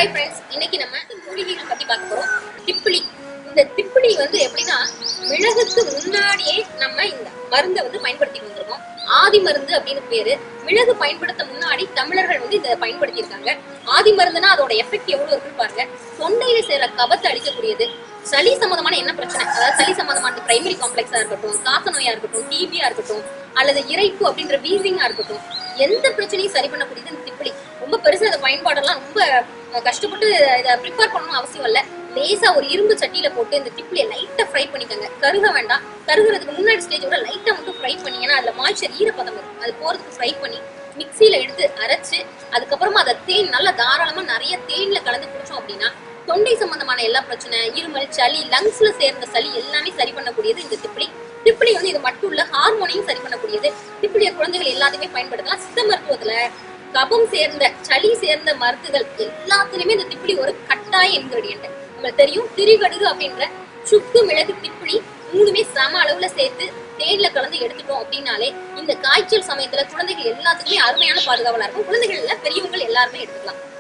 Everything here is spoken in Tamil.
ஹாய் ஃப்ரெண்ட்ஸ், இன்னைக்கு நம்ம மூலிகைகள் பத்தி பார்க்க போறோம். திப்பிலி. இந்த திப்பிலி எப்படின்னா, மிளகுக்கு முன்னாடியே நம்ம இந்த மருந்தை பயன்படுத்தி வந்திருக்கோம். ஆதி மருந்து அப்படின்னு பேரு. மிளகு பயன்படுத்த முன்னாடி தமிழர்கள் இதை பயன்படுத்தி இருக்காங்க. ஆதி மருந்துனா அதோட எஃபெக்ட் எவ்வளவு இருக்குன்னு பாருங்க. தொண்டையில சேர கபத்தை அழிக்கக்கூடியது. சளி சம்பந்தமான என்ன பிரச்சனை, அதாவது சளி சம்பந்தமான பிரைமரி காம்ப்ளெக்ஸா இருக்கட்டும், காச நோயா இருக்கட்டும், டிபியா இருக்கட்டும், அல்லது இறைப்பு அப்படின்ற வீசிங்கா இருக்கட்டும், எந்த பிரச்சனையும் சரி பண்ணக்கூடியது இந்த திப்பிலி. ரொம்ப பெருசா இந்த பயன்பாடெல்லாம் ரொம்ப கஷ்டப்பட்டு இதை ப்ரிப்பேர் பண்ணணும் அவசியம் இல்லை. லேசா ஒரு இரும்பு சட்டியில போட்டு இந்த திப்பிலியை லைட்டா ஃப்ரை பண்ணிக்கோங்க. கருக வேண்டாம். கருகிறதுக்கு முன்னாடி ஸ்டேஜோட லைட்டா மட்டும் ஃப்ரை பண்ணீங்கன்னா அதுல மாய்ச்சர் ஈரப்பதம் இருக்கும். அது போறதுக்கு ஃப்ரை பண்ணி மிக்சியில எடுத்து அரைச்சு அதுக்கப்புறமா அதை தேன் நல்லா தாராளமா நிறைய தேன்ல கலந்து குடிச்சோம் அப்படின்னா தொண்டை சம்பந்தமான எல்லா பிரச்சனை, இருமல், சளி, லங்ஸ்ல சேர்ந்த சளி எல்லாமே சரி பண்ணக்கூடியது இந்த திப்பிலி. திப்பிலி இது மட்டும் இல்ல, ஹார்மோனையும் சரி பண்ணக்கூடியது. திப்பிலிய குழந்தைகள் எல்லாத்தையுமே பயன்படுத்தலாம். சித்த மருத்துவத்துல கபம் சேர்ந்த, சளி சேர்ந்த மருந்துகள் எல்லாத்துலயுமே இந்த திப்பிலி ஒரு கட்டாய இன்கிரிடியன்ட். உங்களுக்கு தெரியும், திரிகடுகு அப்படின்ற சுக்கு, மிளகு, திப்பிலி மூணுமே சம அளவுல சேர்த்து தேன்ல கலந்து எடுத்துட்டோம் அப்படின்னாலே இந்த காய்ச்சல் சமயத்துல குழந்தைகள் எல்லாத்துக்குமே அருமையான பாதுகாவலா இருக்கும். குழந்தைகள் இல்ல, பெரியவங்க எல்லாருமே எடுத்துக்கலாம்.